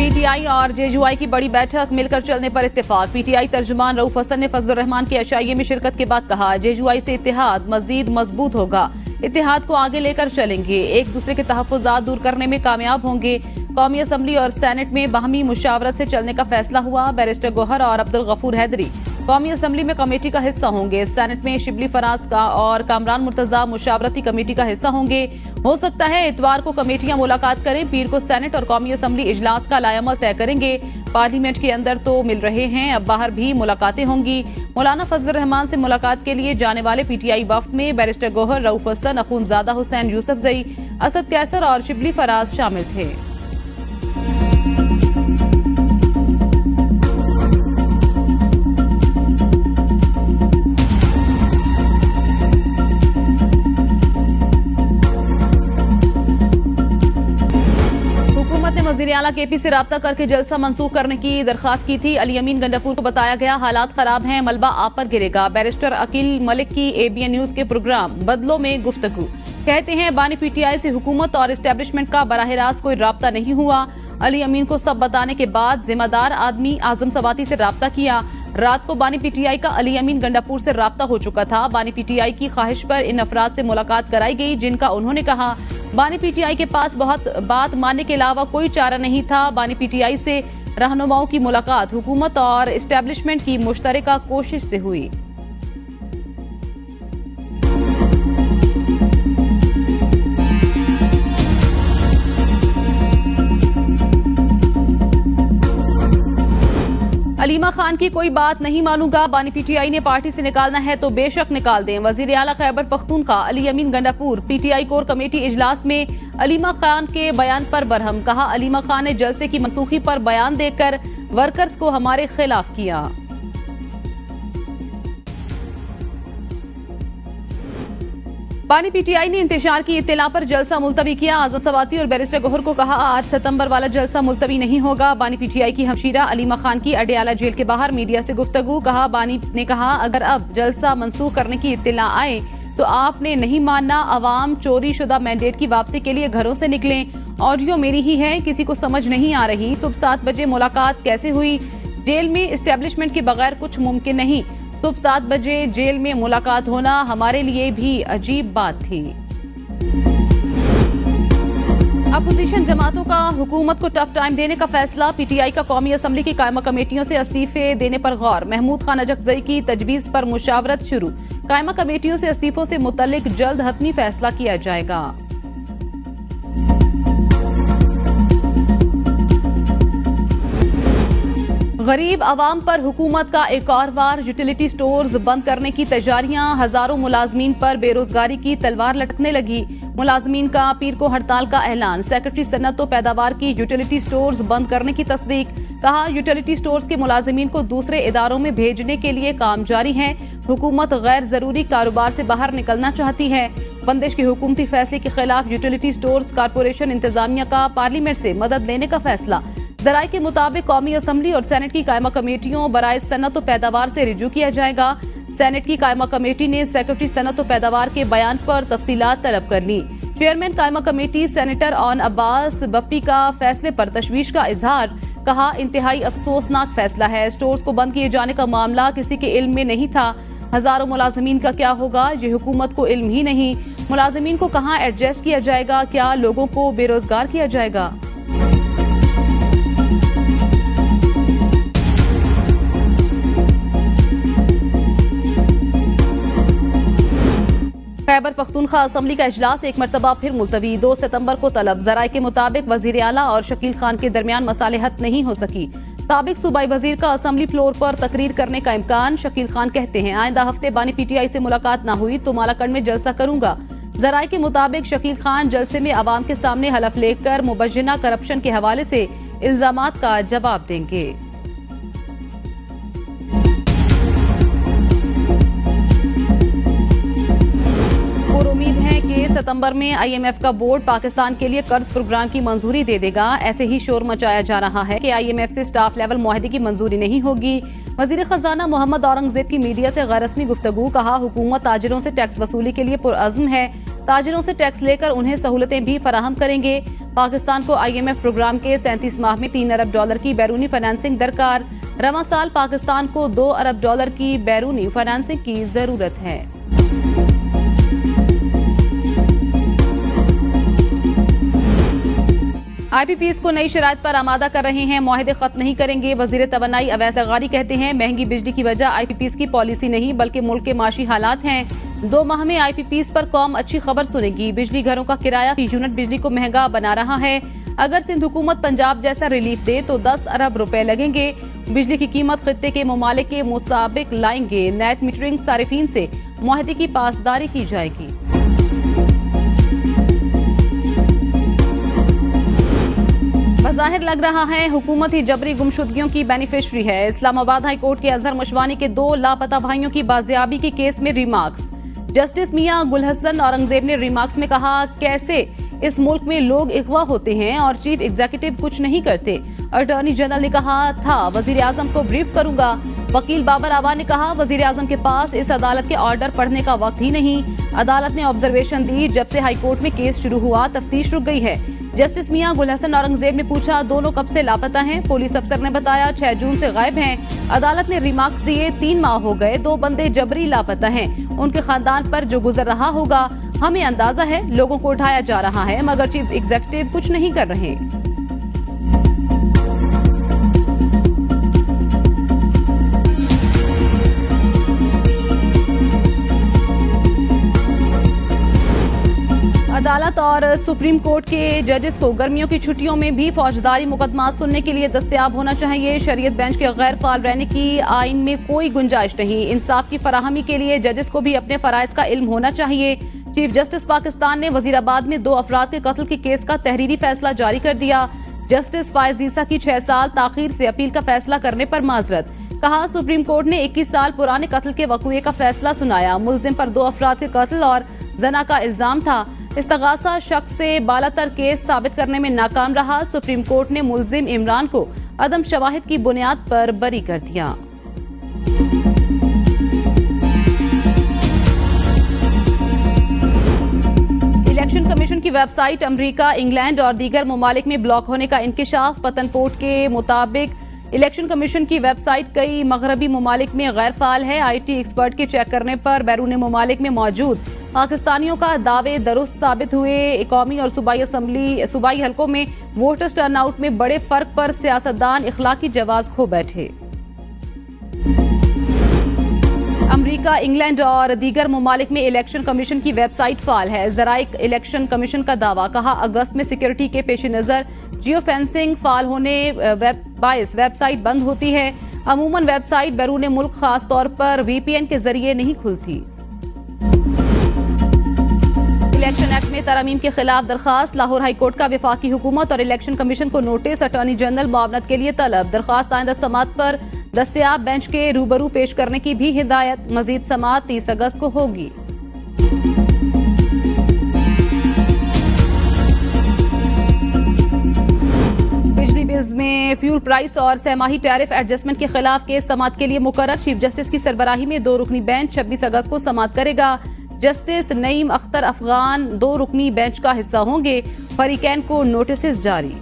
PTI और JUI की बड़ी बैठक, मिलकर चलने पर इत्तेफाक। पीटीआई तर्जुमान रऊफ हसन ने फजलुर रहमान के एशआईए में शिरकत के बाद कहा, जेयूआई से इत्तेहाद मजीद मजबूत होगा, इत्तेहाद को आगे लेकर चलेंगे, एक दूसरे के तहफ्फुज़ात दूर करने में कामयाब होंगे। कौमी असम्बली और सेनेट में बाहमी मुशावरत से चलने का फैसला हुआ। बैरिस्टर गोहर और अब्दुल गफूर हैदरी कौमी असम्बली में कमेटी का हिस्सा होंगे। सेनेट में शिबली फराज का और कामरान मुर्तजा मुशावरती कमेटी का हिस्सा होंगे। हो सकता है इतवार को कमेटियां मुलाकात करें, पीर को सेनेट और कौमी असम्बली इजलास का लायामल तय करेंगे। पार्लियामेंट के अंदर तो मिल रहे हैं, अब बाहर भी मुलाकातें होंगी। मौलाना फजलुर रहमान से मुलाकात के लिए जाने वाले पीटीआई वफ्द में बैरिस्टर गोहर, रऊफ हसन, अखूनजादा हुसैन यूसुफजई, असद कैसर और शिबली फराज शामिल थे। वज़ीर आला केपी से राब्ता करके जलसा मंसूख करने की दरखास्त की थी। अली अमीन गंडापुर को बताया गया हालात खराब हैं, मलबा आप पर गिरेगा। बैरिस्टर अकील मलिक की एबीएन न्यूज के प्रोग्राम बदलों में गुफ्तगू, कहते हैं बानी पीटीआई से हुकूमत और एस्टेब्लिशमेंट का बराह रास्त कोई राब्ता नहीं हुआ। अली अमीन को सब बताने के बाद जिम्मेदार आदमी आजम सवाती से राब्ता किया। रात को बानी पीटीआई का अली अमीन गंडापुर से राब्ता हो चुका था। बानी पीटीआई की ख्वाहिश पर इन अफराद से मुलाकात कराई गई, जिनका उन्होंने कहा बानी पीटीआई के पास बहुत बात मानने के अलावा कोई चारा नहीं था। बानी पीटीआई से रहनुमाओं की मुलाकात हुकूमत और एस्टेब्लिशमेंट की मुश्तरका कोशिश से हुई। अलीमा खान की कोई बात नहीं मानूंगा, बानी पीटीआई ने पार्टी से निकालना है तो बेशक निकाल दें। वजीर आला खैबर पख्तूनख्वा अली अमीन गंडापुर पीटीआई कोर कमेटी इजलास में अलीमा खान के बयान पर बरहम, कहा अलीमा खान ने जलसे की मनसूखी पर बयान देकर वर्कर्स को हमारे खिलाफ किया। बानी पीटीआई ने इंतजार की इत्तला पर जलसा मुलतवी किया। आजम सवाती और बैरिस्टर गोहर को कहा 8 सितंबर वाला जलसा मुलतवी नहीं होगा। बानी पीटीआई की हमशीरा अलीमा खान की अडयाला जेल के बाहर मीडिया से गुफ्तगू, कहा बानी ने कहा अगर अब जलसा मनसूख करने की इत्तला आए तो आपने नहीं मानना, अवाम चोरी शुदा मैंडेट की वापसी के लिए घरों से निकलें। ऑडियो मेरी ही है, किसी को समझ नहीं आ रही। सुबह 7 बजे मुलाकात कैसे हुई? जेल में एस्टेब्लिशमेंट के बगैर कुछ मुमकिन नहीं। सुबह 7 बजे जेल में मुलाकात होना हमारे लिए भी अजीब बात थी। अपोजिशन जमातों का हुकूमत को टफ टाइम देने का फैसला। पीटीआई का कौमी असम्बली की कायमा कमेटियों से इस्तीफे देने पर गौर। महमूद खान अजकजई की तजवीज पर मुशावरत शुरू। कायमा कमेटियों से इस्तीफों से मुतल्लिक जल्द हतमी फैसला किया जाएगा। गरीब आवाम पर हुकूमत का एक और वार। यूटिलिटी स्टोर्स बंद करने की तैयारियां, हजारों मुलाजमीन पर बेरोजगारी की तलवार लटकने लगी। मुलाजमीन का पीर को हड़ताल का ऐलान। सेक्रेटरी सन्नत व पैदावार की यूटिलिटी स्टोर्स बंद करने की तस्दीक, कहा यूटिलिटी स्टोर्स के मुलाजमीन को दूसरे इदारों में भेजने के लिए काम जारी है। हुकूमत गैर जरूरी कारोबार से बाहर निकलना चाहती है। बंदिश के हुकूमती फैसले के खिलाफ यूटिलिटी स्टोर्स कारपोरेशन इंतजामिया का पार्लियामेंट से मदद लेने का फैसला। जराये के मुताबिक कौमी असम्बली और सेनेट की कायमा कमेटियों बराए सनत व पैदावार से रिजू किया जाएगा। सेनेट की कायमा कमेटी ने सेक्रेटरी सनत व पैदावार के बयान पर तफसीलात तलब कर ली। चेयरमैन कायमा committee senator on Abbas Bappi का फैसले पर तशवीश का इजहार, कहा इंतहाई अफसोसनाक फैसला है। स्टोर्स को बंद किए जाने का मामला किसी के इल्म में नहीं था। हजारों मुलाजमीन का क्या होगा, ये हुकूमत को इल्म ही नहीं। मुलाजमीन को कहाँ एडजस्ट किया जाएगा, क्या लोगों को बेरोजगार किया जाएगा? खैबर पख्तूनख्वा असम्बली का इजलास एक मरतबा फिर मुलतवी। 2 सितंबर को तलब। जराये के मुताबिक वजीर आला और शकील खान के दरमियान मसालेहत नहीं हो सकी। साबिक सूबाई वजीर का असम्बली फ्लोर पर तकरीर करने का इम्कान। शकील खान कहते हैं आइंदा हफ्ते बानी पीटीआई से मुलाकात ना हुई तो मालाकंड में जलसा करूंगा। जराये के मुताबिक शकील खान जलसे में अवाम के सामने हलफ लेकर मुबज्जना करप्शन के हवाले से इल्जामात का जवाब देंगे। उम्मीद है कि सितंबर में आईएमएफ का बोर्ड पाकिस्तान के लिए कर्ज प्रोग्राम की मंजूरी दे देगा। ऐसे ही शोर मचाया जा रहा है कि आईएमएफ से स्टाफ लेवल मुआहदे की मंजूरी नहीं होगी। वजीर खजाना मोहम्मद औरंगजेब की मीडिया से गैर रस्मी गुफ्तगू, कहा हुकूमत ताजिरों से टैक्स वसूली के लिए पुरअज़्म है। ताजिरों से टैक्स लेकर उन्हें सहूलतें भी फराहम करेंगे। पाकिस्तान को IMF प्रोग्राम के 37 माह में $3 अरब की बैरूनी फाइनेंसिंग दरकार। रवां साल पाकिस्तान को $2 अरब की बैरूनी फाइनेंसिंग की जरूरत है। IPPs को नई शराइत पर आमादा कर रहे हैं, मुआहदे खत्म नहीं करेंगे। वजीर तवन्नाई अवैस ज़रगारी कहते हैं महंगी बिजली की वजह IPPs की पॉलिसी नहीं बल्कि मुल्क के माशी हालात हैं। 2 माह में IPPs पर कौम अच्छी खबर सुनेगी। बिजली घरों का किराया फी यूनिट बिजली को महंगा बना रहा है। अगर सिंध हुकूमत पंजाब जैसा रिलीफ दे तो 10 अरब रुपए लगेंगे। बिजली की कीमत खित्ते के ममालिक के मुताबिक लाएंगे। नेट मीटरिंग सारिफीन से मुआहदे की पासदारी की जाएगी। बज़ाहिर लग रहा है हुकूमत ही जबरी गुमशुदगियों की बेनिफिशरी है। इस्लामाबाद हाई कोर्ट के अजहर मशवानी के 2 लापता भाइयों की बाजियाबी के केस में रिमार्क्स। जस्टिस मियां गुलहसन औरंगजेब ने रिमार्क्स में कहा, कैसे इस मुल्क में लोग इगवा होते हैं और चीफ एग्जीक्यूटिव कुछ नहीं करते। अटॉर्नी जनरल ने कहा था वजीर आजम को ब्रीफ करूंगा। वकील बाबर आवा ने कहा वजीर आजम के पास इस अदालत के ऑर्डर पढ़ने का वक्त ही नहीं। अदालत ने ऑब्जर्वेशन दी, जब से हाई कोर्ट में केस शुरू हुआ तफ्तीश रुक गई है। जस्टिस मियां गुलहसन औरंगजेब ने पूछा दोनों कब से लापता हैं। पुलिस अफसर ने बताया 6 जून से गायब हैं। अदालत ने रिमार्क्स दिए 3 माह हो गए, 2 बंदे जबरी लापता हैं। उनके खानदान पर जो गुजर रहा होगा हमें अंदाजा है। लोगों को उठाया जा रहा है मगर चीफ एग्जीक्यूटिव कुछ नहीं कर रहे। अदालत और सुप्रीम कोर्ट के जजेस को गर्मियों की छुट्टियों में भी फौजदारी मुकदमा सुनने के लिए दस्तयाब होना चाहिए। शरीयत बेंच के गैर फाल रहने की आइन में कोई गुंजाइश नहीं। इंसाफ की फराहमी के लिए जजेस को भी अपने फराइज का इल्म होना चाहिए। चीफ जस्टिस पाकिस्तान ने वजीराबाद में 2 अफराद के कत्ल के केस का तहरीरी फैसला जारी कर दिया। जस्टिस फायज ईसा की 6 साल ताखीर से अपील का फैसला करने पर माजरत। कहा सुप्रीम कोर्ट ने 21 साल पुराने कत्ल के वक़ूए का फैसला सुनाया। मुलजिम पर 2 अफराद के कत्ल और जना का इल्जाम था। इस्तगासा शख्स से बालातर केस साबित करने में नाकाम रहा। सुप्रीम कोर्ट ने मुलजिम इमरान को अदम शवाहिद की बुनियाद पर बरी कर दिया। इलेक्शन कमीशन की वेबसाइट अमेरिका, इंग्लैंड और दीगर ममालिक में ब्लॉक होने का इंकिशाफ। पतनपोर्ट के मुताबिक इलेक्शन कमीशन की वेबसाइट कई मगरबी ममालिक में गैर फाल है। IT एक्सपर्ट के चेक करने पर बैरून ममालिक में मौजूद पाकिस्तानियों का दावे दुरुस्त साबित हुए। कौमी और सूबाई हलकों में वोटर्स टर्नआउट में बड़े फर्क पर सियासतदान इखलाकी जवाज खो बैठे। अमेरिका, इंग्लैंड और दीगर ममालिक में इलेक्शन कमीशन की वेबसाइट फाल है। ज़राइक इलेक्शन कमीशन का दावा। कहा अगस्त में सिक्योरिटी के पेश नज़र जियो फेंसिंग फाल होने बाइस वेबसाइट बंद होती है। अमूमन वेबसाइट बैरून मुल्क खास तौर पर VPN के जरिए नहीं खुलती। इलेक्शन एक्ट में तरमीम के खिलाफ दरखास्त। लाहौर हाई कोर्ट का वफाकी हुकूमत और इलेक्शन कमीशन को नोटिस। अटॉर्नी जनरल मुआवनत के लिए तलब। दरखास्त आइंदा समात पर दस्तयाब बेंच के रूबरू पेश करने की भी हिदायत। मजीद समात 30 अगस्त को होगी। बिजली बिल्स में फ्यूल प्राइस और सहमाही टैरिफ एडजस्टमेंट के खिलाफ केस समात के लिए मुकर्रर। चीफ जस्टिस की सरबराही में 2 रुकनी बेंच 26 अगस्त को समात करेगा। जस्टिस नईम अख्तर अफगान 2 रुकनी बेंच का हिस्सा होंगे। फरीकैन को नोटिस जारी।